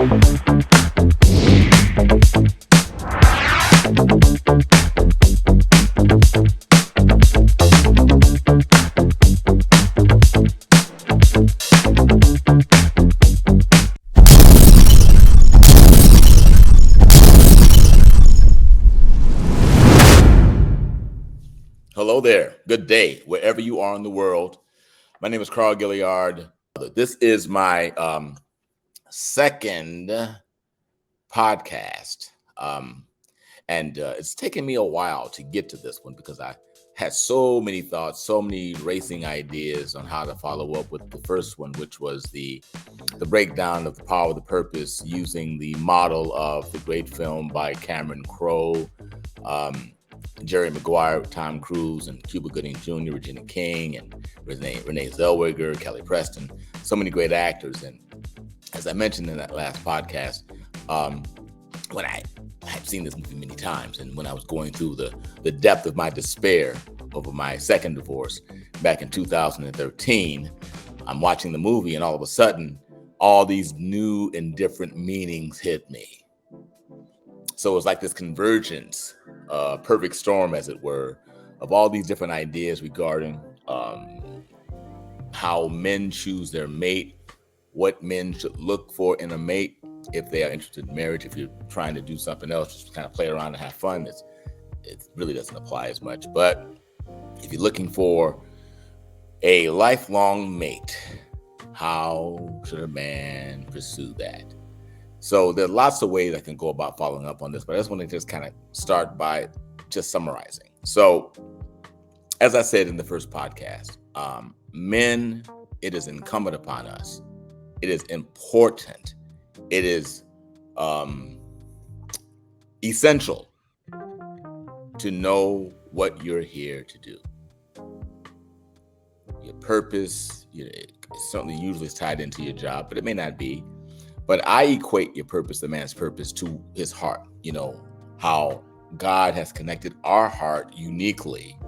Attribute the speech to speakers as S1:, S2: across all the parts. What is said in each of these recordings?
S1: Hello there. Good day, wherever you are in the world. My name is Carl Gilliard. This is my second podcast. And it's taken me a while to get to this one because I had so many thoughts, so many racing ideas on how to follow up with the first one, which was the breakdown of the power of the purpose using the model of the great film by Cameron Crowe, Jerry Maguire, Tom Cruise, and Cuba Gooding Jr., Regina King, and Renee Zellweger, Kelly Preston, so many great actors. And as I mentioned in that last podcast, when I had seen this movie many times, and when I was going through the depth of my despair over my second divorce back in 2013, I'm watching the movie, and all of a sudden, all these new and different meanings hit me. So it was like this convergence, perfect storm, as it were, of all these different ideas regarding how men choose their mate, what men should look for in a mate if they are interested in marriage. If you're trying to do something else, just kind of play around and have fun, it really doesn't apply as much. But if you're looking for a lifelong mate, how should a man pursue that? So there are lots of ways I can go about following up on this, but I just want to just kind of start by just summarizing. So as I said in the first podcast, men, it is incumbent upon us. It is important. It is essential to know what you're here to do. Your purpose, certainly usually is tied into your job, but it may not be. But I equate your purpose, the man's purpose, to his heart. How God has connected our heart uniquely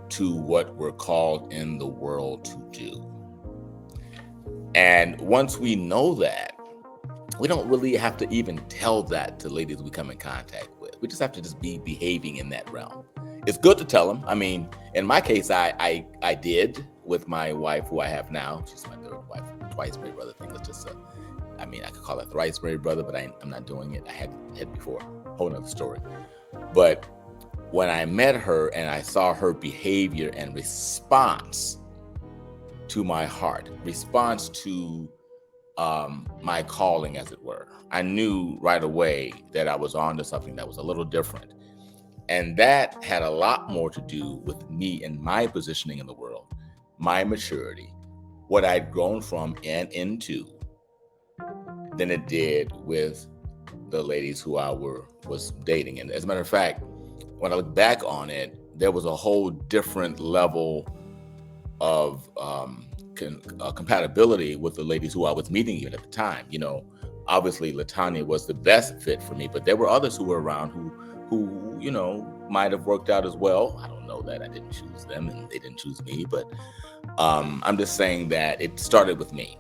S1: to what we're called in the world to do. And once we know that, we don't really have to even tell that to ladies we come in contact with. We just have to just be behaving in that realm. It's good to tell them. I mean, in my case, I did with my wife, who I have now. She's my third wife, twice married brother thing. It's just I could call it thrice married brother, but I'm not doing it. I had before, whole nother story. But when I met her and I saw her behavior and response to my heart, response to my calling, as it were, I knew right away that I was on to something that was a little different. And that had a lot more to do with me and my positioning in the world, my maturity, what I'd grown from and into, than it did with the ladies who I was dating. And as a matter of fact, when I look back on it, there was a whole different level of compatibility with the ladies who I was meeting even at the time. Obviously LaTanya was the best fit for me, but there were others who were around who might have worked out as well. I don't know that. I didn't choose them and they didn't choose me, but I'm just saying that it started with me,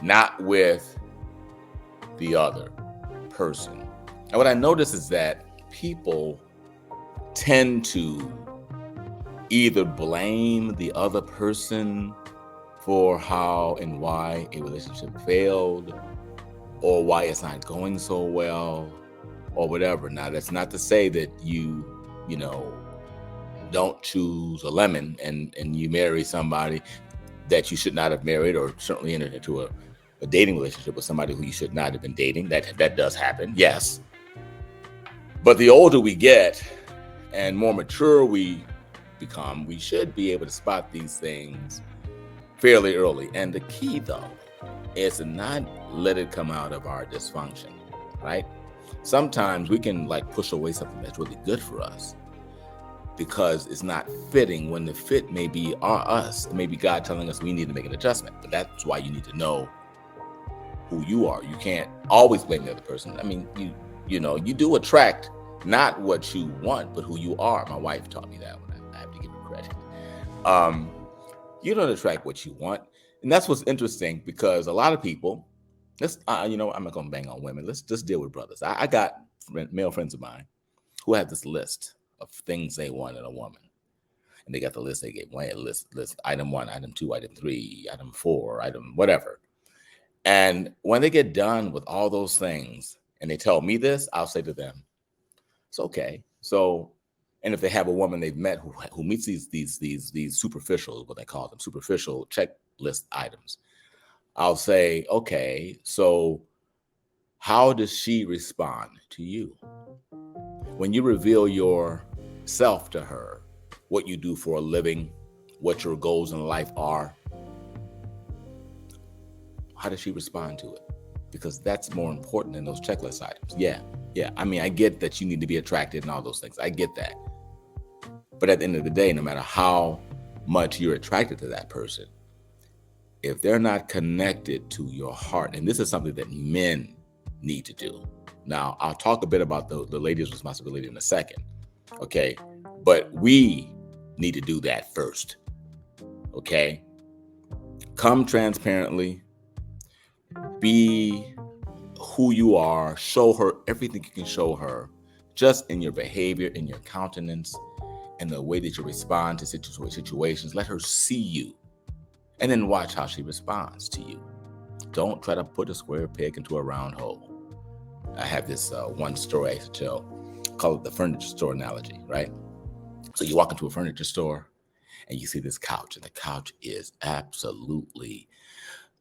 S1: not with the other person. And what I notice is that people tend to either blame the other person for how and why a relationship failed, or why it's not going so well, or whatever. Now, that's not to say that you don't choose a lemon and you marry somebody that you should not have married, or certainly enter into a dating relationship with somebody who you should not have been dating. That does happen, yes. But the older we get and more mature we become, we should be able to spot these things fairly early. And the key, though, is to not let it come out of our dysfunction, right? Sometimes we can push away something that's really good for us because it's not fitting, when the fit may be us. It may be God telling us we need to make an adjustment. But that's why you need to know who you are. You can't always blame the other person. I mean, you do attract not what you want, but who you are. My wife taught me that one. I have to give her credit. You don't attract what you want. And that's what's interesting, because a lot of people Let's, I'm not gonna bang on women. Let's just deal with brothers. I got male friends of mine who had this list of things they want in a woman, and they got the list. They gave one list item 1, item 2, item 3, item 4, item whatever. And when they get done with all those things, and they tell me this, I'll say to them, "It's okay." So, and if they have a woman they've met who meets these superficial, what they call them, superficial checklist items, I'll say, "Okay, so how does she respond to you when you reveal yourself to her, what you do for a living, what your goals in life are? How does she respond to it? Because that's more important than those checklist items." Yeah. I mean, I get that you need to be attracted and all those things. I get that. But at the end of the day, no matter how much you're attracted to that person, if they're not connected to your heart, and this is something that men need to do. Now, I'll talk a bit about the ladies' responsibility in a second. Okay. But we need to do that first. Okay. Come transparently. Be who you are. Show her everything you can show her, just in your behavior, in your countenance, and the way that you respond to situations. Let her see you, and then watch how she responds to you. Don't try to put a square peg into a round hole. I have this one story I used to tell, call it the furniture store analogy, right? So you walk into a furniture store and you see this couch, and the couch is absolutely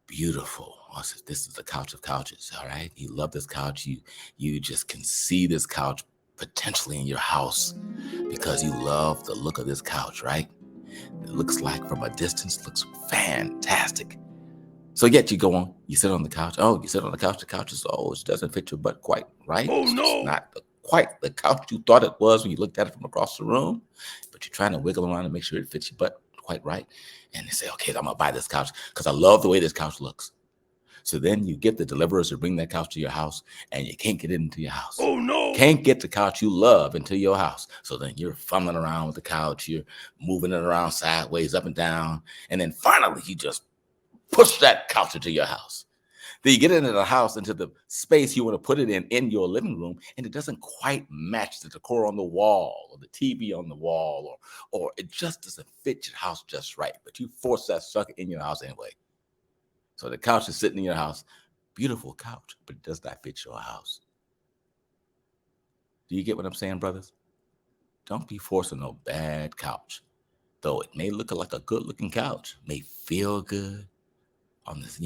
S1: beautiful. This is the couch of couches, all right? You love this couch. You just can see this couch potentially in your house because you love the look of this couch, right? It looks like from a distance, looks fantastic. So yet you go on, you sit on the couch. Oh, you sit on the couch. The couch is, it doesn't fit your butt quite right.
S2: Oh,
S1: It's
S2: no.
S1: not quite the couch you thought it was when you looked at it from across the room, but you're trying to wiggle around and make sure it fits your butt quite right. And they say, okay, I'm gonna buy this couch because I love the way this couch looks. So then you get the deliverers to bring that couch to your house, and you can't get it into your house.
S2: Oh, no.
S1: Can't get the couch you love into your house. So then you're fumbling around with the couch, you're moving it around sideways, up and down, and then finally you just push that couch into your house. Then you get into the house, into the space you want to put it in your living room, and it doesn't quite match the decor on the wall or the TV on the wall, or it just doesn't fit your house just right. But you force that sucker in your house anyway. So the couch is sitting in your house, beautiful couch, but it does not fit your house. Do you get what I'm saying, brothers? Don't be forcing no bad couch. Though it may look like a good looking couch, may feel good on this,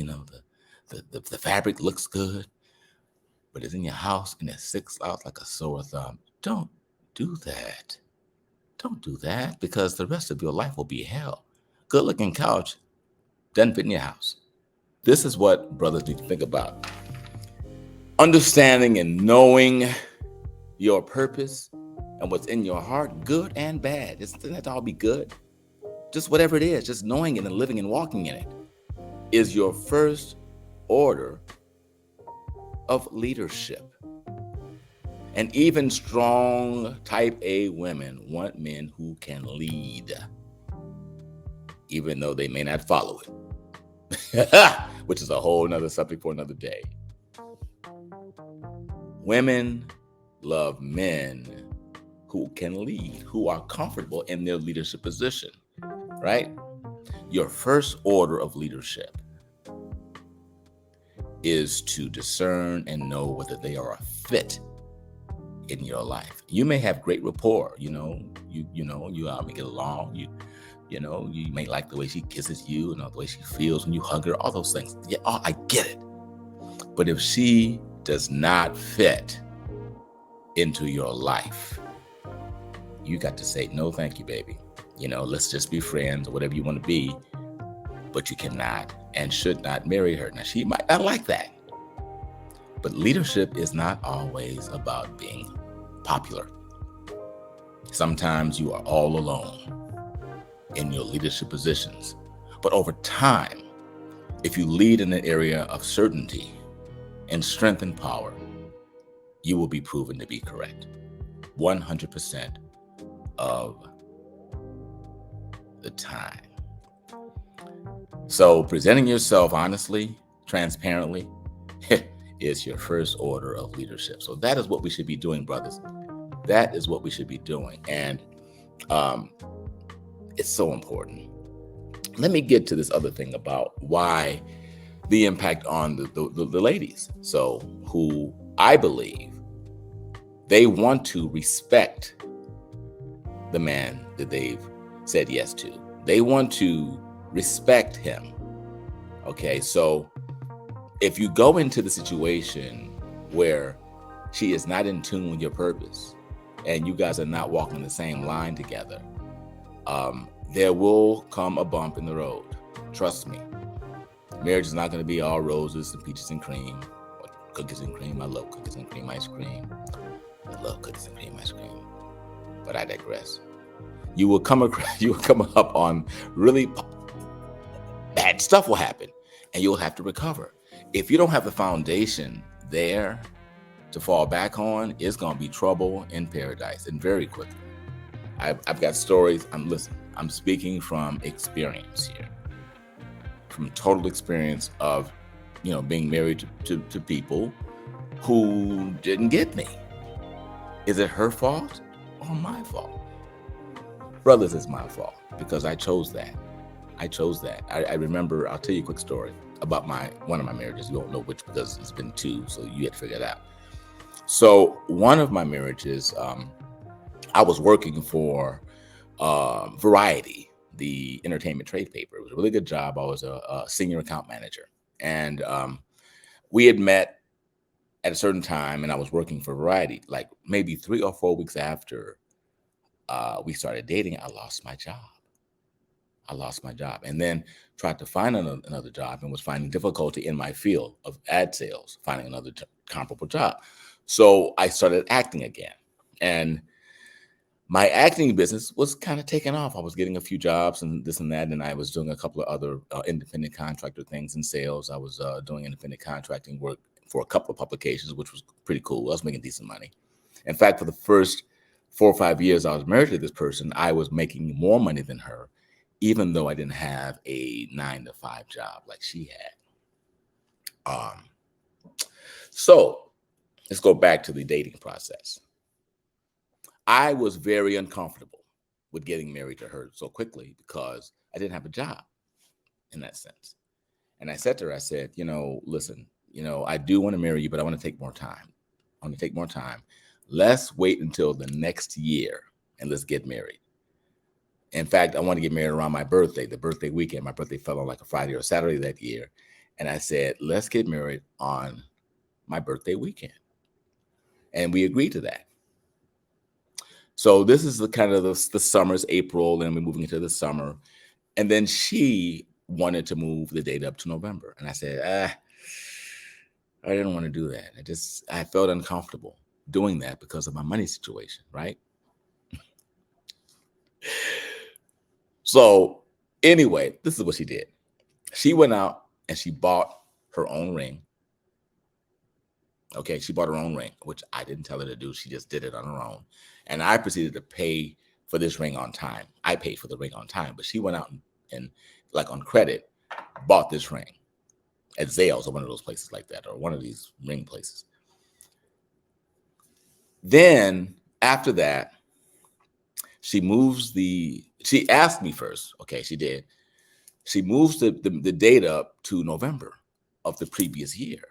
S1: the fabric looks good, but it's in your house and it sticks out like a sore thumb. Don't do that. Don't do that, because the rest of your life will be hell. Good looking couch doesn't fit in your house. This is what brothers need to think about. Understanding and knowing your purpose and what's in your heart, good and bad. It doesn't have to all be good. Just whatever it is, just knowing it and living and walking in it is your first order of leadership. And even strong type A women want men who can lead, even though they may not follow it, which is a whole nother subject for another day. Women love men who can lead, who are comfortable in their leadership position, right? Your first order of leadership is to discern and know whether they are a fit in your life. You may have great rapport, you may get along, you may like the way she kisses you and the way she feels when you hug her, all those things. Yeah, I get it. But if she does not fit into your life, you got to say, no, thank you, baby. Let's just be friends or whatever you want to be, but you cannot and should not marry her. Now, she might not like that, but leadership is not always about being popular. Sometimes you are all alone in your leadership positions, but over time, if you lead in an area of certainty and strength and power, you will be proven to be correct 100% of the time. So presenting yourself honestly, transparently, is your first order of leadership. So that is what we should be doing, brothers. That is what we should be doing. And um, it's so important. Let me get to this other thing about why the impact on the ladies. So who I believe they want to respect the man that they've said yes to. They want to respect him. Okay, so if you go into the situation where she is not in tune with your purpose and you guys are not walking the same line together, there will come a bump in the road. Trust me. Marriage is not going to be all roses and peaches and cream, or cookies and cream. I love cookies and cream ice cream. I love cookies and cream ice cream. But I digress. You will come up on really bad stuff will happen, and you'll have to recover. If you don't have the foundation there to fall back on, it's going to be trouble in paradise, and very quickly. I've got stories. I'm speaking from experience here, from total experience of, being married to people who didn't get me. Is it her fault or my fault? Brothers, it's my fault because I chose that. I remember, I'll tell you a quick story about one of my marriages. You won't know which because it's been two, so you had to figure it out. So one of my marriages, I was working for Variety, the entertainment trade paper. It was a really good job. I was a senior account manager. And we had met at a certain time, and I was working for Variety. Like maybe 3 or 4 weeks after we started dating, I lost my job. And then tried to find another job and was finding difficulty in my field of ad sales, finding another comparable job. So I started acting again. And my acting business was kind of taking off. I was getting a few jobs and this and that, and I was doing a couple of other independent contractor things in sales. I was doing independent contracting work for a couple of publications, which was pretty cool. I was making decent money. In fact, for the first 4 or 5 years I was married to this person, I was making more money than her, even though I didn't have a 9-to-5 job like she had. So let's go back to the dating process. I was very uncomfortable with getting married to her so quickly because I didn't have a job in that sense. And I said to her, I said, listen, I do want to marry you, but I want to take more time. Let's wait until the next year and let's get married. In fact, I want to get married around my birthday, the birthday weekend. My birthday fell on like a Friday or Saturday that year. And I said, let's get married on my birthday weekend. And we agreed to that. So this is the kind of the summer's April, and we're moving into the summer. And then she wanted to move the date up to November. And I said, I didn't want to do that. I felt uncomfortable doing that because of my money situation, right? So anyway, this is what she did. She went out and she bought her own ring. Okay, she bought her own ring, which I didn't tell her to do. She just did it on her own. And I proceeded to pay for this ring on time. I paid for the ring on time, but she went out and like on credit, bought this ring at Zales or one of those places like that, or one of these ring places. Then after that, she asked me first. Okay, she did. She moves the date up to November of the previous year.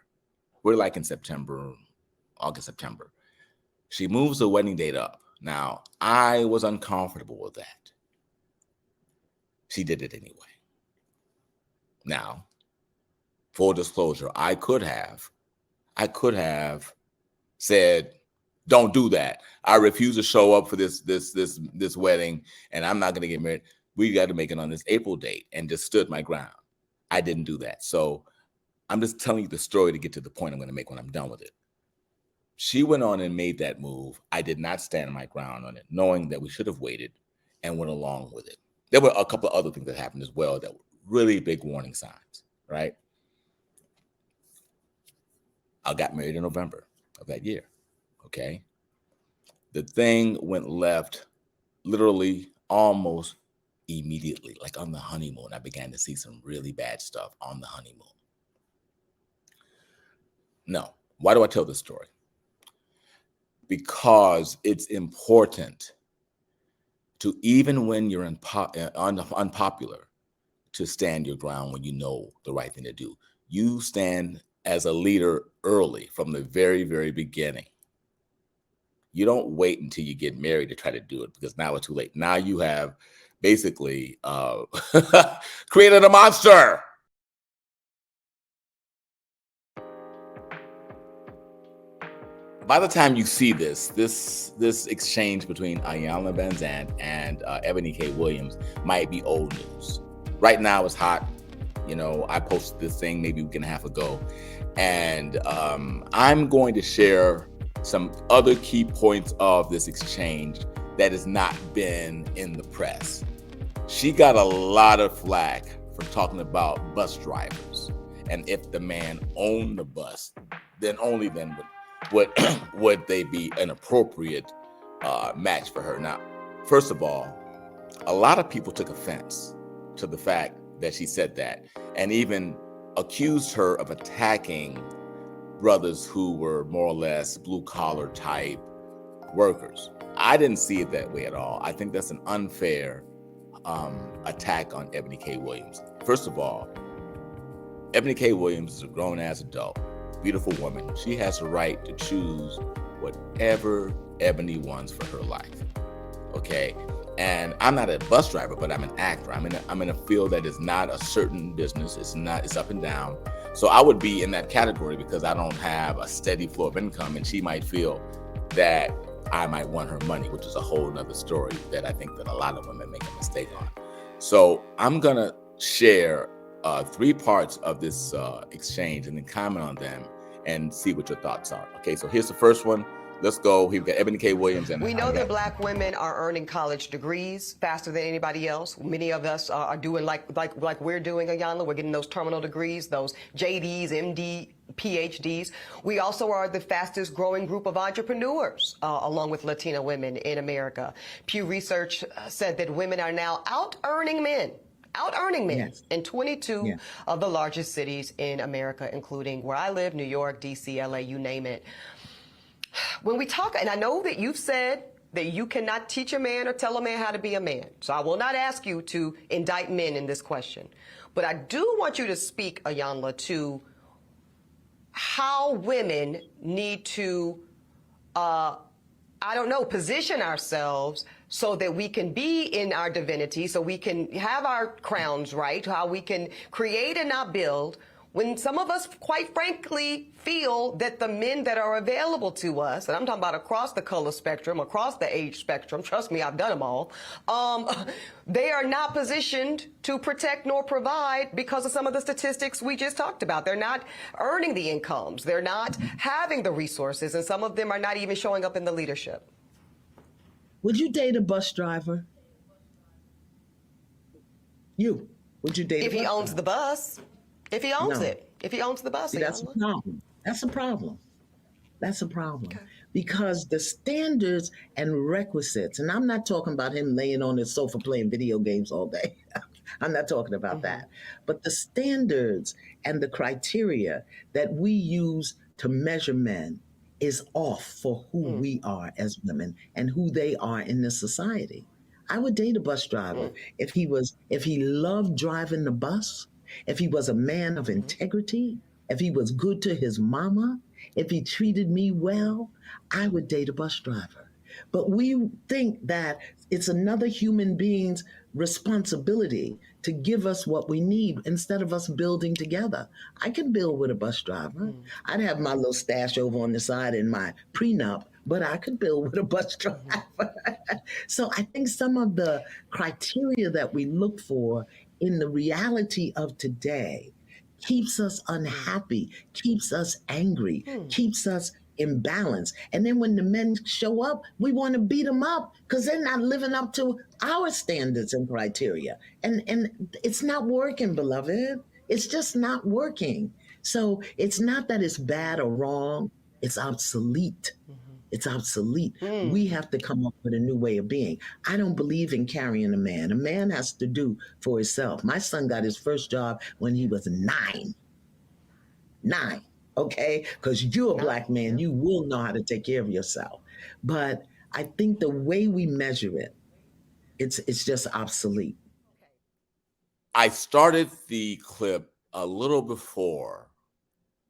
S1: We're like in August, September. She moves the wedding date up. Now, I was uncomfortable with that. She did it anyway. Now, full disclosure, I could have said, don't do that. I refuse to show up for this wedding, and I'm not going to get married. We got to make it on this April date, and just stood my ground. I didn't do that. So I'm just telling you the story to get to the point I'm going to make when I'm done with it. She went on and made that move. I did not stand my ground on it, knowing that we should have waited and went along with it. There were a couple of other things that happened as well that were really big warning signs, right? I got married in November of that year, okay? The thing went left literally almost immediately, like on the honeymoon. I began to see some really bad stuff on the honeymoon. No. Why do I tell this story? Because it's important to, even when you're unpopular, to stand your ground when you know the right thing to do. You stand as a leader early, from the very, very beginning. You don't wait until you get married to try to do it, because now it's too late. Now you have basically created a monster. By the time you see this exchange between Iyanla Vanzant and Eboni K. Williams might be old news. Right now it's hot. I posted this thing maybe a week and a half ago, and I'm going to share some other key points of this exchange that has not been in the press. She got a lot of flack for talking about bus drivers, and if the man owned the bus, then only then would they be an appropriate match for her. Now, first of all, a lot of people took offense to the fact that she said that, and even accused her of attacking brothers who were more or less blue-collar type workers. I didn't see it that way at all. I think that's an unfair attack on Eboni K. Williams. First of all, Eboni K. Williams is a grown-ass adult, beautiful woman. She has the right to choose whatever Eboni wants for her life. Okay? And I'm not a bus driver, but I'm an actor. I'm in a field that is not a certain business. It's up and down. So I would be in that category because I don't have a steady flow of income, and she might feel that I might want her money, which is a whole nother story that I think that a lot of women make a mistake on. So I'm gonna share 3 parts of this exchange and then comment on them and see what your thoughts are. Okay, so here's the first one. Let's go. We've got Eboni K. Williams. And
S2: we know that Black women are earning college degrees faster than anybody else. Many of us are doing like we're doing, Iyanla. We're getting those terminal degrees, those JDs, MD, PhDs. We also are the fastest growing group of entrepreneurs, along with Latina women in America. Pew Research said that women are now out-earning men. Yes. In 22 of the largest cities in America, including where I live, New York, D.C., L.A., you name it. When we talk, and I know that you've said that you cannot teach a man or tell a man how to be a man, so I will not ask you to indict men in this question. But I do want you to speak, Iyanla, to how women need to, position ourselves so that we can be in our divinity, so we can have our crowns right, how we can create and not build, when some of us, quite frankly, feel that the men that are available to us, and I'm talking about across the color spectrum, across the age spectrum, trust me, I've done them all, they are not positioned to protect nor provide because of some of the statistics we just talked about. They're not earning the incomes. They're not having the resources, and some of them are not even showing up in the leadership.
S3: Would you date a bus driver? Would you date
S2: if he owns the bus? If he owns it, if he owns the bus.
S3: See, that's a problem. That's a problem. That's a problem. Okay. Because the standards and requisites, and I'm not talking about him laying on his sofa playing video games all day. I'm not talking about that. But the standards and the criteria that we use to measure men is off for who we are as women and who they are in this society. I would date a bus driver if he loved driving the bus, if he was a man of integrity, if he was good to his mama, if he treated me well, I would date a bus driver. But we think that it's another human being's responsibility to give us what we need instead of us building together. I can build with a bus driver. I'd have my little stash over on the side in my prenup, but I could build with a bus driver. So I think some of the criteria that we look for in the reality of today keeps us unhappy, keeps us angry, keeps us imbalance. And then when the men show up, we want to beat them up because they're not living up to our standards and criteria. And it's not working, beloved. It's just not working. So it's not that it's bad or wrong. It's obsolete. It's obsolete. We have to come up with a new way of being. I don't believe in carrying a man. A man has to do for himself. My son got his first job when he was 9. okay? Because you're a
S2: No.
S3: black man, you will know how to take care of yourself. But I think the way we measure it, it's just obsolete.
S1: I started the clip a little before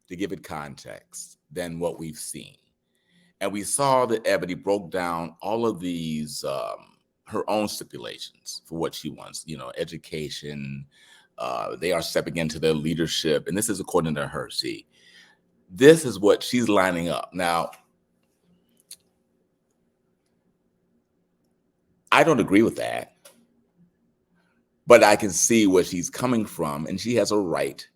S1: to give it context than what we've seen. And we saw that Ebony broke down all of these, her own stipulations for what she wants, education. They are stepping into their leadership. And this is according to her. See, this is what she's lining up. Now, I don't agree with that, but I can see where she's coming from, and she has a right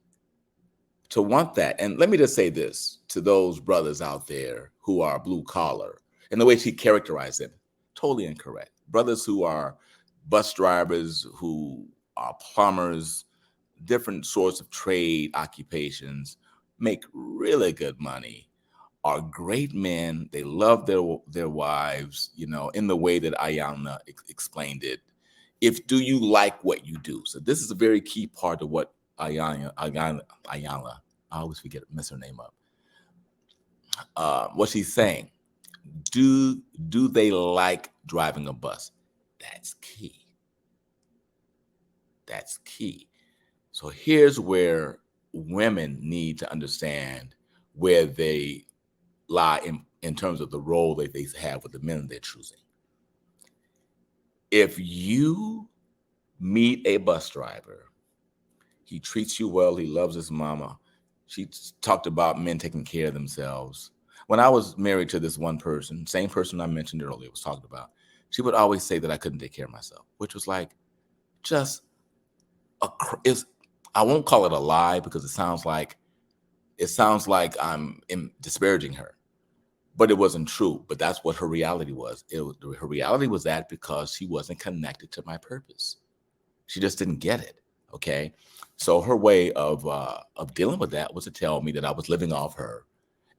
S1: to want that. And let me just say this to those brothers out there who are blue collar, and the way she characterized it, totally incorrect. Brothers who are bus drivers, who are plumbers, different sorts of trade occupations, make really good money, are great men. They love their wives, in the way that Iyanla explained it. Do you like what you do? So this is a very key part of what Iyanla, I always mess her name up. What she's saying, do they like driving a bus? That's key. That's key. So here's where women need to understand where they lie in terms of the role that they have with the men they're choosing. If you meet a bus driver, he treats you well, he loves his mama. She talked about men taking care of themselves. When I was married to this one person, same person I mentioned earlier was talking about, she would always say that I couldn't take care of myself, which was like just I won't call it a lie because it sounds like I'm disparaging her, but it wasn't true. But that's what her reality was. Her reality was that because she wasn't connected to my purpose, she just didn't get it. Okay, so her way of dealing with that was to tell me that I was living off her,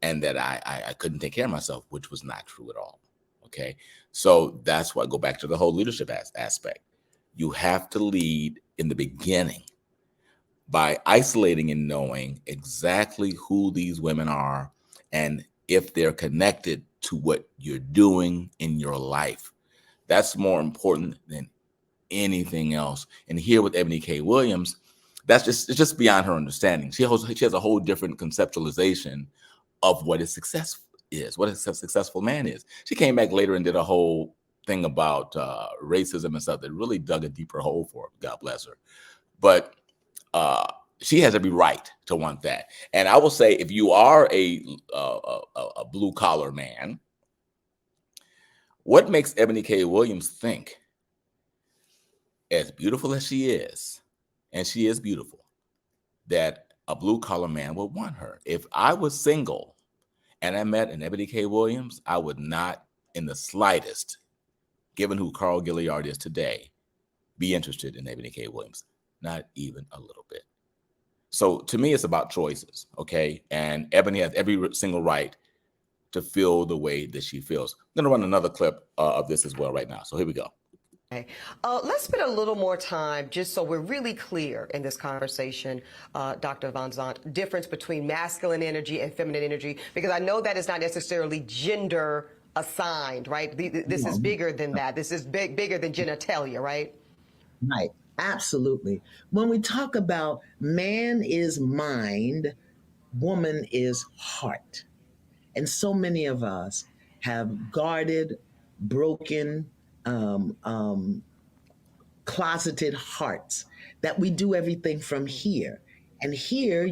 S1: and that I couldn't take care of myself, which was not true at all. Okay, so that's why I go back to the whole leadership aspect. You have to lead in the beginning by isolating and knowing exactly who these women are and if they're connected to what you're doing in your life. That's more important than anything else. And here with Eboni K. Williams, it's just beyond her understanding. She has a whole different conceptualization of what what a successful man is. She came back later and did a whole thing about racism and stuff that really dug a deeper hole for her. God bless her. But she has every right to want that. And I will say, if you are a blue collar man, what makes Eboni K. Williams think, as beautiful as she is, and she is beautiful, that a blue collar man would want her? If I was single and I met an Eboni K. Williams, I would not in the slightest, given who Carl Gilliard is today, be interested in Eboni K. Williams. Not even a little bit. So to me, it's about choices, okay? And Ebony has every single right to feel the way that she feels. I'm going to run another clip of this as well right now. So here we go.
S2: Okay. Let's spend a little more time, just so we're really clear in this conversation, Dr. Vanzant, difference between masculine energy and feminine energy, because I know that is not necessarily gender assigned, right? This is bigger than that. This is bigger than genitalia, right?
S3: Right. Absolutely. When we talk about man is mind, woman is heart. And so many of us have guarded, broken, closeted hearts that we do everything from here. And here,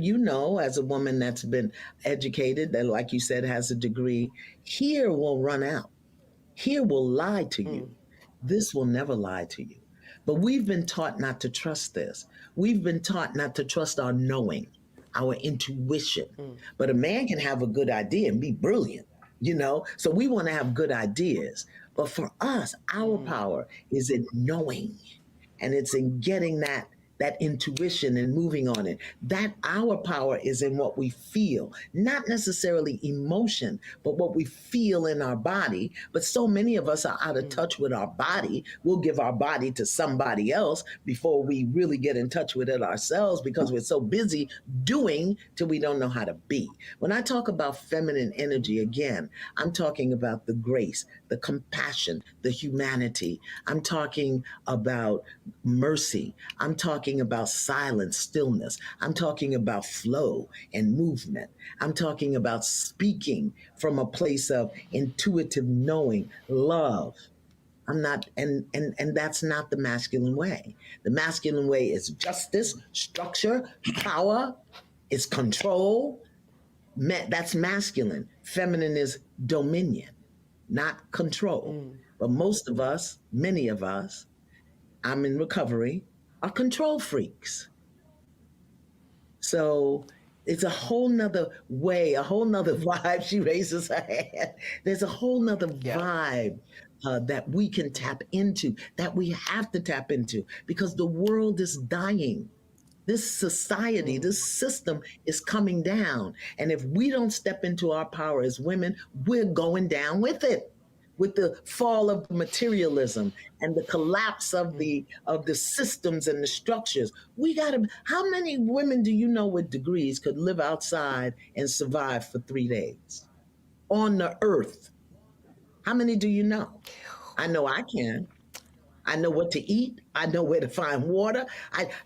S3: as a woman that's been educated, that, like you said, has a degree, here will run out. Here will lie to you. This will never lie to you. But we've been taught not to trust this. We've been taught not to trust our knowing, our intuition. But a man can have a good idea and be brilliant, So we want to have good ideas. But for us, our power is in knowing, and it's in getting that that intuition and moving on it. That our power is in what we feel, not necessarily emotion, but what we feel in our body. But so many of us are out of touch with our body. We'll give our body to somebody else before we really get in touch with it ourselves, because we're so busy doing till we don't know how to be. When I talk about feminine energy, again, I'm talking about the grace, the compassion, the humanity. I'm talking about mercy. I'm talking about silence, stillness. I'm talking about flow and movement. I'm talking about speaking from a place of intuitive knowing, love. I'm not, and that's not the masculine way. The masculine way is justice, structure, power, is control. That's masculine. Feminine is dominion, not control. But most of us, many of us, I'm in recovery, are control freaks. So it's a whole nother way, a whole nother vibe. She raises her hand. There's a whole nother vibe that we can tap into, that we have to tap into, because the world is dying. This society, this system is coming down. And if we don't step into our power as women, we're going down with it. With the fall of materialism and the collapse of the systems and the structures, we gotta. How many women do you know with degrees could live outside and survive for 3 days on the earth? How many do you know? I know I can. I know what to eat. I know where to find water.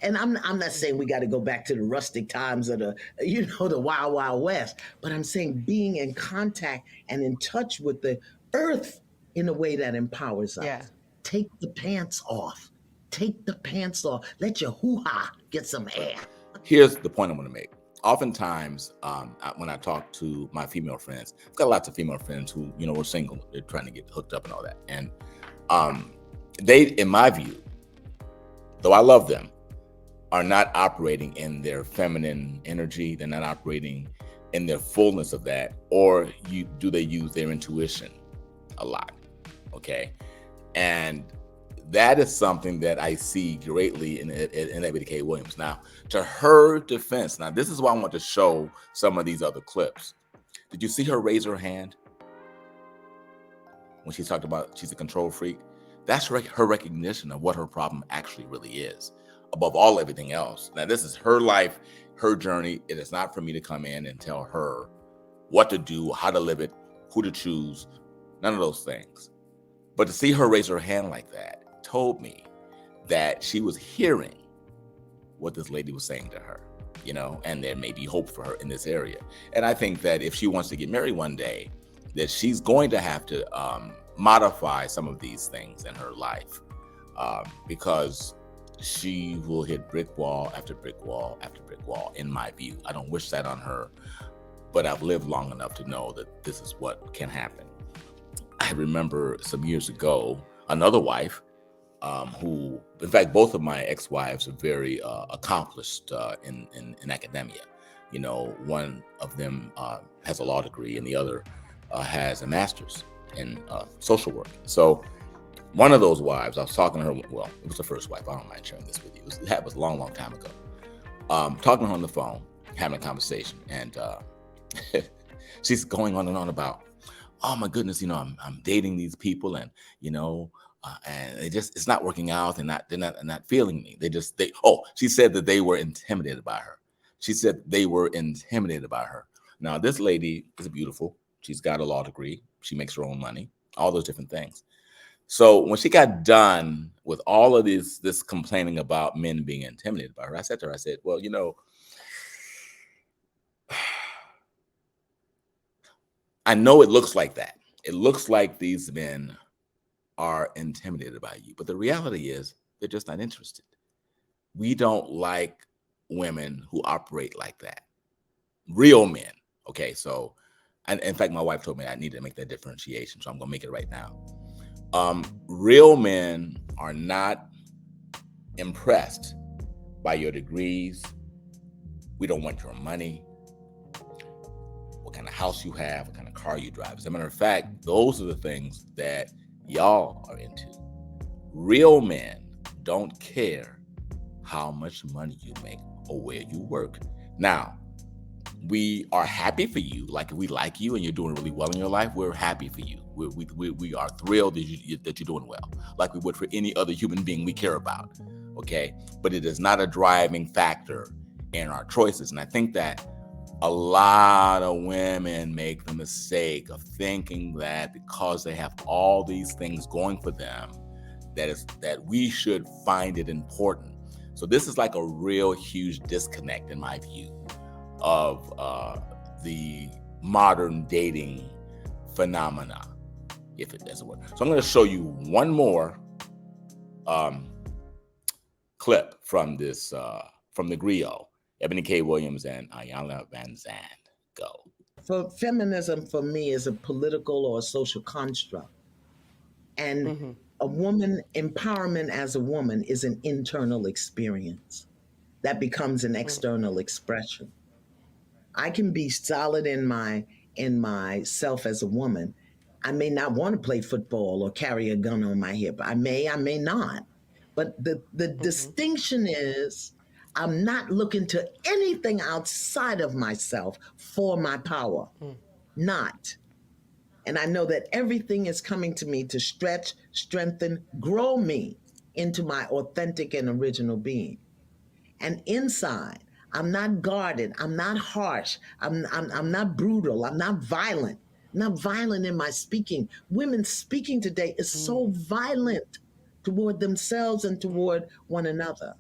S3: I'm not saying we got to go back to the rustic times of the wild, wild west, but I'm saying being in contact and in touch with the earth in a way that empowers us.
S2: Yeah.
S3: Take the pants off. Take the pants off. Let your hoo-ha get some air.
S1: Here's the point I want to make. Oftentimes, when I talk to my female friends, I've got lots of female friends who, are single. They're trying to get hooked up and all that. And they, in my view, though I love them, are not operating in their feminine energy. They're not operating in their fullness of that. Or do they use their intuition a lot? Okay. And that is something that I see greatly in Eboni K. Williams. Now, to her defense, now this is why I want to show some of these other clips. Did you see her raise her hand when she talked about she's a control freak? That's her recognition of what her problem actually really is, above everything else. Now, this is her life, her journey. It is not for me to come in and tell her what to do, how to live it, who to choose, none of those things. But to see her raise her hand like that told me that she was hearing what this lady was saying to her, and there may be hope for her in this area. And I think that if she wants to get married one day, that she's going to have to modify some of these things in her life, because she will hit brick wall after brick wall after brick wall, in my view. I don't wish that on her, but I've lived long enough to know that this is what can happen. I remember some years ago, another wife, who, in fact, both of my ex-wives are very accomplished in academia. One of them has a law degree and the other has a master's in social work. So one of those wives, I was talking to her, well, it was the first wife. I don't mind sharing this with you. That was a long, long time ago. Talking to her on the phone, having a conversation, and she's going on and on about, oh my goodness, I'm dating these people, and and it's not working out, and they're not feeling me. She said that they were intimidated by her. She said they were intimidated by her. Now, this lady is beautiful. She's got a law degree. She makes her own money, all those different things. So when she got done with all of this complaining about men being intimidated by her, I said to her, well, I know it looks like that. It looks like these men are intimidated by you, but the reality is they're just not interested. We don't like women who operate like that. Real men. Okay, so, and in fact, my wife told me I needed to make that differentiation, so I'm going to make it right now. Real men are not impressed by your degrees. We don't want your money, what kind of house you have, what kind of car you drive. As a matter of fact, those are the things that y'all are into. Real men don't care how much money you make or where you work. Now, we are happy for you. Like, if we like you and you're doing really well in your life, we're happy for you. We are thrilled that you're doing well, like we would for any other human being we care about. Okay, but it is not a driving factor in our choices. And I think that a lot of women make the mistake of thinking that because they have all these things going for them, that we should find it important. So this is like a real huge disconnect, in my view, of the modern dating phenomena, if it doesn't work. So I'm going to show you one more clip from this from the Griot, Eboni K. Williams and Iyanla Vanzant. Go.
S3: For feminism, for me, is a political or a social construct, and a woman empowerment as a woman is an internal experience that becomes an external expression. I can be solid in myself as a woman. I may not want to play football or carry a gun on my hip. I may not. But the distinction is, I'm not looking to anything outside of myself for my power. Not. And I know that everything is coming to me to stretch, strengthen, grow me into my authentic and original being. And inside, I'm not guarded. I'm not harsh. I'm not brutal. I'm not violent. I'm not violent in my speaking. Women speaking today is so violent toward themselves and toward one another.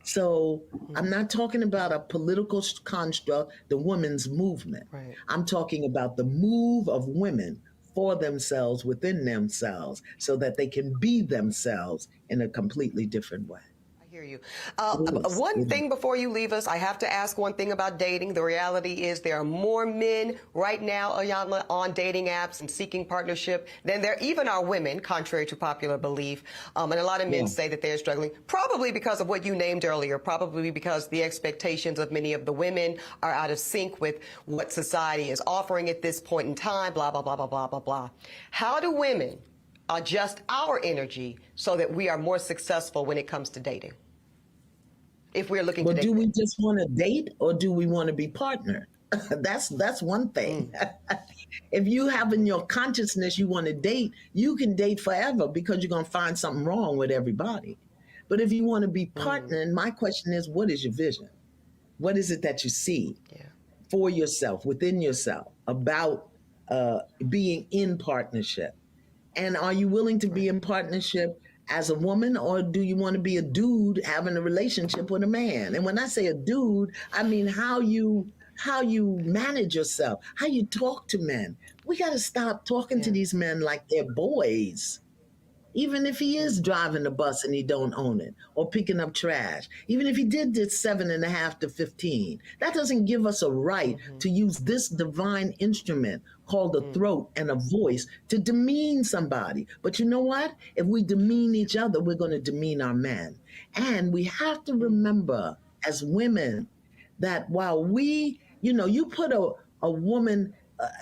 S3: So I'm not talking about a political construct, the women's movement.
S2: Right.
S3: I'm talking about the move of women for themselves, within themselves, so that they can be themselves in a completely different way.
S2: Hear you. One thing before you leave us, I have to ask one thing about dating. The reality is there are more men right now, Iyanla, on dating apps and seeking partnership than there even are women, contrary to popular belief. And a lot of men say that they're struggling, probably because of what you named earlier, probably because the expectations of many of the women are out of sync with what society is offering at this point in time, blah, blah, blah, blah, blah, blah, blah. How do women adjust our energy so that we are more successful when it comes to dating? If we're looking to date.
S3: Do we just want to date, or do we want to be partnered? That's one thing. If you have in your consciousness you want to date, you can date forever because you're going to find something wrong with everybody. But if you want to be partnered, my question is, what is your vision? What is it that you see for yourself, within yourself, about being in partnership? And are you willing to be in partnership as a woman, or do you want to be a dude having a relationship with a man? And when I say a dude, I mean how you manage yourself, how you talk to men. We got to stop talking to these men like they're boys. Even if he is driving the bus and he don't own it, or picking up trash, even if he did 7.5 to 15, that doesn't give us a right to use this divine instrument called a throat and a voice to demean somebody. But you know what? If we demean each other, we're going to demean our men. And we have to remember as women that while we, you put a woman,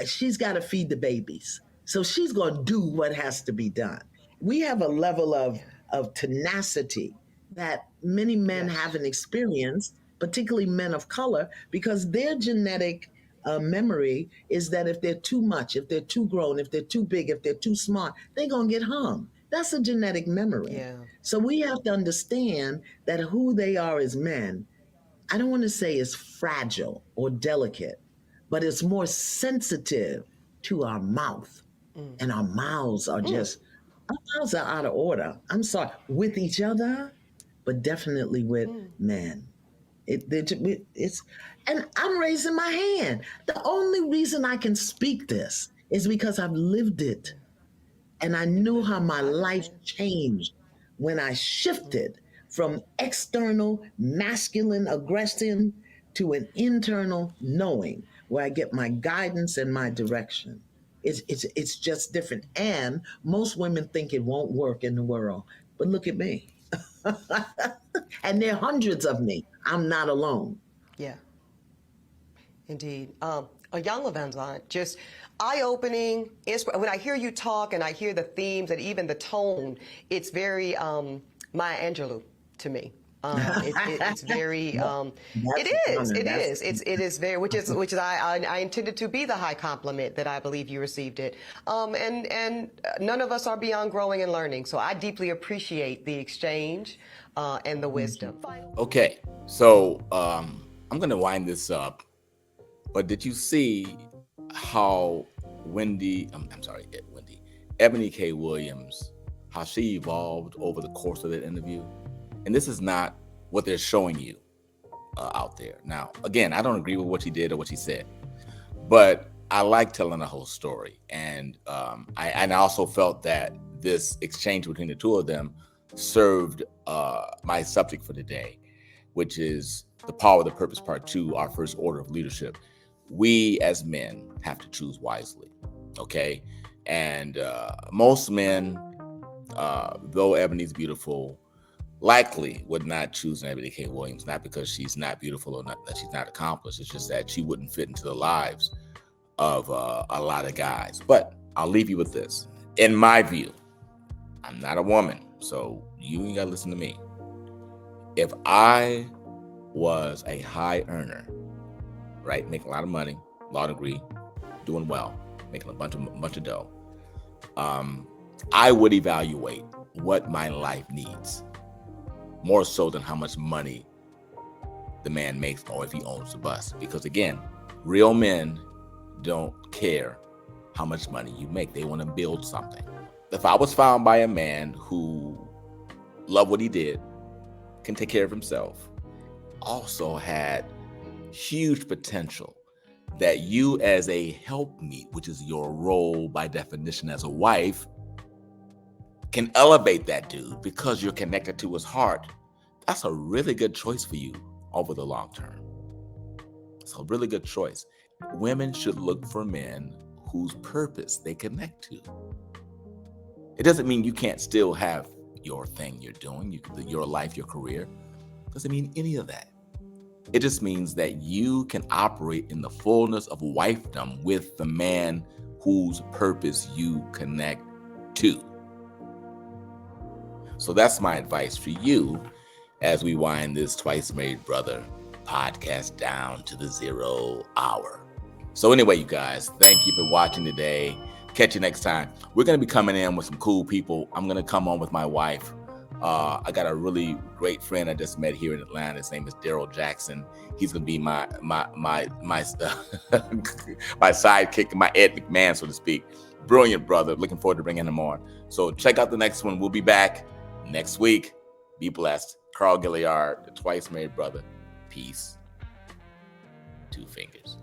S3: she's got to feed the babies. So she's going to do what has to be done. We have a level of tenacity that many men haven't experienced, particularly men of color, because their genetic memory is that if they're too much, if they're too grown, if they're too big, if they're too smart, they're going to get hung. That's a genetic memory.
S2: Yeah.
S3: So we have to understand that who they are as men, I don't want to say is fragile or delicate, but it's more sensitive to our mouth. And our mouths are our mouths are out of order. I'm sorry, with each other, but definitely with men. And I'm raising my hand. The only reason I can speak this is because I've lived it. And I knew how my life changed when I shifted from external masculine aggression to an internal knowing, where I get my guidance and my direction. It's just different. And most women think it won't work in the world. But look at me. And there are hundreds of me. I'm not alone.
S2: Yeah. Indeed. Iyanla Vanzant, just eye-opening. When I hear you talk and I hear the themes and even the tone, it's very Maya Angelou to me. It's very,
S3: That's
S2: it is very, which is I intended to be the high compliment that I believe you received it. And none of us are beyond growing and learning. So I deeply appreciate the exchange and the wisdom.
S1: Okay, so I'm gonna wind this up, but did you see how Ebony K. Williams, how she evolved over the course of that interview? And this is not what they're showing you out there. Now, again, I don't agree with what she did or what she said, but I like telling the whole story. And I also felt that this exchange between the two of them served my subject for today, which is the power of the purpose, part 2, our first order of leadership. We as men have to choose wisely, okay? And most men, though Ebony's beautiful, likely would not choose Ebony K. Williams, not because she's not beautiful or not that she's not accomplished. It's just that she wouldn't fit into the lives of a lot of guys. But I'll leave you with this. In my view, I'm not a woman, so you ain't gotta listen to me. If I was a high earner, right, making a lot of money, law degree, doing well, making a bunch of dough, I would evaluate what my life needs, more so than how much money the man makes or if he owns the bus. Because again, real men don't care how much money you make. They want to build something. If I was found by a man who loved what he did, can take care of himself, also had huge potential, that you as a helpmeet, which is your role by definition as a wife, can elevate that dude because you're connected to his heart, that's a really good choice for you over the long term. It's a really good choice. Women should look for men whose purpose they connect to. It doesn't mean you can't still have your thing you're doing, your life, your career. It doesn't mean any of that. It just means that you can operate in the fullness of wifedom with the man whose purpose you connect to. So that's my advice for you as we wind this Twice Married Brother podcast down to the 0 hour. So anyway, you guys, thank you for watching today. Catch you next time. We're going to be coming in with some cool people. I'm going to come on with my wife. I got a really great friend I just met here in Atlanta. His name is Daryl Jackson. He's going to be my my sidekick, my Ed McMahon, so to speak. Brilliant brother. Looking forward to bringing him on. So check out the next one. We'll be back next week. Be blessed. Carl Gilliard, the Twice Married Brother. Peace. 2 fingers.